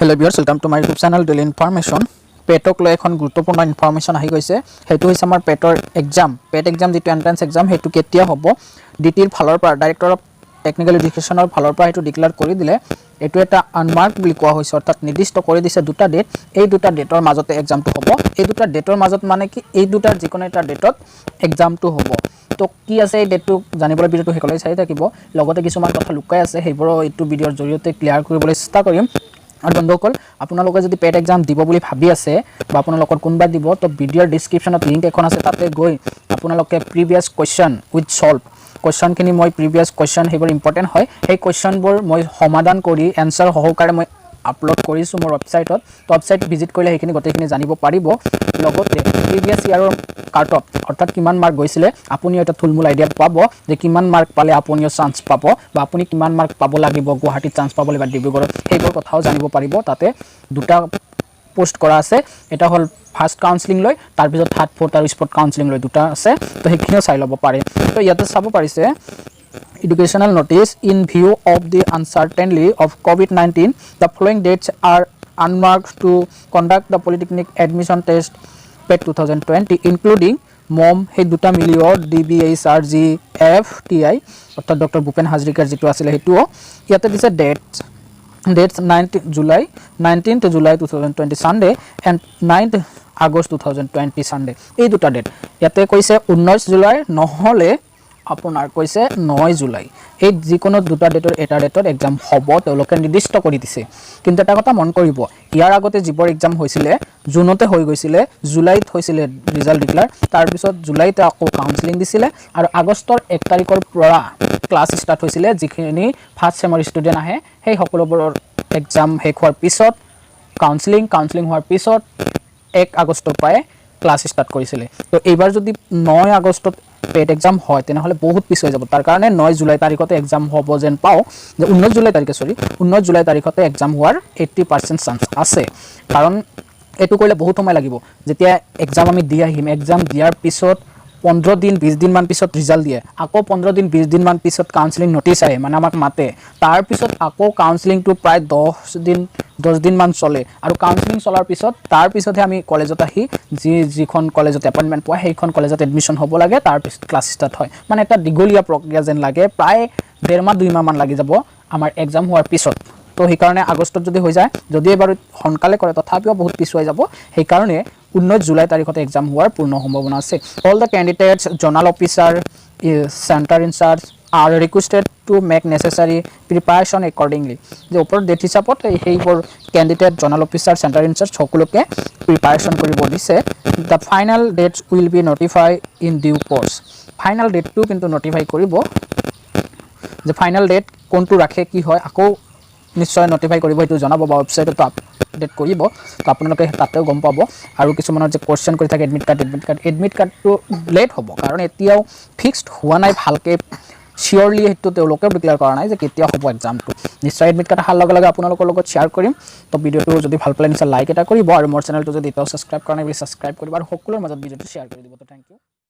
Hello viewers, welcome to my YouTube channel Daily Information. পেটক লৈ এখন গুৰুত্বপূৰ্ণ ইনফৰমেশন আহি গৈছে হেতু হৈছে আমাৰ পেটৰ এক্সাম পেট এক্সাম যেটো এন্ট্ৰান্স এক্সাম হেতু কেতিয়া হ'ব ডিটিৰ ফালৰ পৰা ডাইৰেক্টৰ অফ টেকনিক্যাল এডুকেশনৰ ফালৰ পৰা হেতু ডিক্লেয়াৰ কৰি দিলে এটো এটা আনমাৰ্ক বুলি কোৱা হৈছে অৰ্থাৎ নিৰ্দিষ্ট কৰি দিছে দুটা ডেট এই দুটা ডেটৰ মাজতে এক্সামটো হ'ব এই দুটা ডেটৰ মাজত মানে কি এই দুটাৰ যিকোনো এটা ডেটত এক্সামটো হ'ব তো কি আছে এই ডেটটো জানিবলৈ ভিডিওটো হেকলৈ চাই থাকিব লগতে কিছুমান কথা লুকাই আছে হেবোৰ এইটো ভিডিওৰ জৰিয়তে ক্লিয়াৰ কৰিবলৈ চেষ্টা কৰিম আৰু বন্ধুসকল আপোনালোকে যদি পেট এক্সাম দিব বুলি ভাবি আছে বা আপোনালোকৰ কোনবা দিব তো ভিডিওৰ ডেসক্ৰিপচনত লিংক এখন আছে তাতে গৈ আপোনালোকে প্ৰিভিয়াস কোৱেশ্চন উইথ সলভ কোৱেশ্চন কিনি মই প্ৰিভিয়াস কোৱেশ্চন হেবোৰ ইম্পৰ্টেন্ট হয় এই কোৱেশ্চনবোৰ মই সমাধান কৰি এনসাৰ সহকাৰে মই আপলোড কৰিছো মোৰ ওয়েবসাইটত তো ওয়েবসাইট ভিজিট কৰিলে হেখিনি গটেখিনি জানিব পাৰিব লগতে প্ৰিভিয়াস ইয়াৰৰ কাট অফ অৰ্থাৎ কিমান মাৰ্ক গৈছিলে আপুনি এটা থুলমুল আইডিয়া পাব যে কিমান মাৰ্ক পালে আপুনিও চান্স পাব বা আপুনি কিমান মাৰ্ক পাব লাগিব গুৱাহাটী চান্স পাবলৈ বা ডিব্ৰুগড় হেবোৰ কথাও জানিব পাৰিব তাতে দুটা পোস্ট কৰা আছে এটা হল ফাৰ্স্ট কাউন্সেলিং লৈ তাৰ পিছত থাৰ্ড ফোৰ্থ আৰু স্পট কাউন্সেলিং লৈ দুটা আছে তো হেখিও চাই লব পাৰে তো ইয়াতে চাব পাৰিছে Educational notice in view of the uncertainty of COVID-19, the following dates are unmarked to conduct the Polytechnic admission test PET 2020, including MOM, Heduta Milio, DBHRG, FTI, অর্থাৎ ডক্টর ভূপেন হাজৰিকাৰ যেটো আছিল হেতুও ইয়াতে দিছে dates 19th July 2020 Sunday and 9th August 2020 Sunday এই দুটা date ইয়াতে কৈছে 19 জুলাই নহলে আপোনাৰ কৈছে 9 জুলাই এই যিকোনো দুটা ডেটৰ এটা ডেটৰ এক্সাম হ'ব তেওঁলোকে নিৰ্দিষ্ট কৰি দিছে কিন্তু এটা কথা মন কৰিব ইয়াৰ আগতে যিবোৰ এক্সাম হৈছিলে জুনতে হৈ গৈছিলে জুলাইত হৈছিলে ৰিজাল্ট ডিক্লেয়াৰ তাৰ পিছত জুলাইতে আকৌ কাউন্সেলিং দিছিলে আৰু আগষ্টৰ 1 তাৰিখৰ পৰা ক্লাছ ষ্টাৰ্ট হৈছিলে যিখিনি ফাৰ্স্ট সেমৰ ষ্টুডেন্ট আহে সেই সকলোবোৰৰ এক্সাম শেষ হোৱাৰ পিছত কাউন্সেলিং হোৱাৰ পিছত 1 আগষ্টৰ পৰা ক্লাছ ষ্টাৰ্ট কৰিছিলে তো এইবাৰ যদি 9 আগষ্টত পেট এক্সাম হয় তেনেহলে বহুত পিছ হৈ যাব তাৰ কাৰণে 9 জুলাই তাৰিখতে এক্সাম হ'ব যেন পাও যে 19 জুলাই তাৰিখতে এক্সাম হোৱাৰ 80% চান্স আছে কাৰণ এটো কইলে বহুত সময় লাগিব যেতিয়া এক্সাম আমি দি আহিম এক্সাম দিয়াৰ পিছত 15 দিন 20 দিন মান পিছত ৰিজাল্ট দিয়ে আকৌ 15 দিন 20 দিন মান পিছত কাউন্সেলিং নোটিস আহে মানে আমাক মাতে তাৰ পিছত আকৌ কাউন্সেলিং টু প্ৰায় 10 দিন মান চলে আৰু কাউন্সেলিং চলাৰ পিছত তাৰ পিছতহে আমি কলেজত আহি যিখন কলেজত এপইন্টমেন্ট পোৱা সেইখন কলেজত এডমিশন হ'ব লাগে তাৰ পিছত ক্লাছ ষ্টাৰ্ট হয় মানে এটা দীঘলীয়া প্ৰক্ৰিয়া যেন লাগে প্ৰায় 1.5 মাহ 2 মাহ মান লাগি যাব আমাৰ এক্সাম হোৱাৰ পিছত তো সেই কাৰণে আগষ্টত যদি হৈ যায় যদি এবাৰ হনকালে কৰে তথাপিও বহুত পিছুৱাই যাব সেই কাৰণে 19 জুলাই তাৰিখতে এক্সাম হোৱাৰ পূৰ্ণ সম্ভাৱনা আছে all the candidates zonal officer centre incharge are requested to make necessary preparation accordingly যে ওপৰ ডেট হিচাপত হেইবোৰ candidate zonal officer centre in-charge সকলোকে প্ৰিপাৰেচন কৰিব দিছে the final dates will be notified in due course final date টো কিন্তু notify কৰিব যে ফাইনাল ডেট কোনটো ৰাখে কি হয় আকৌ নিশ্চয় notify কৰিব এটো জনাব বা ওয়েবসাইটত আপডেট কৰিব তো আপোনালোকে তাতেও গম পাব আৰু কিছুমানৰ যে কোৱেশ্চন কৰি থাকে এডমিট কাৰ্ডটো লেট হ'ব কাৰণ এতিয়াও ফিক্সড হোৱা নাই ভালকে Surely হেতু তেওঁলোকে ডিক্লেয়াৰ কৰা নাই যে কেতিয়া হ'ব এক্সামটো নিশ্চয় এডমিট কাৰ্ড আহাৰ লগে লগে আপোনালোকৰ লগত শেয়াৰ কৰিম তো ভিডিওটো যদি ভাল পালে নিশ্চয় লাইক এটা কৰিব আৰু মোৰ চেনেলটো যদি এতিয়াও সাবস্ক্ৰাইব কৰা নাই প্লিজ সাবস্ক্ৰাইব কৰিব আৰু সকলোৰ মাজত ভিডিওটো শেয়াৰ কৰি দিব তো থ্যাংক ইউ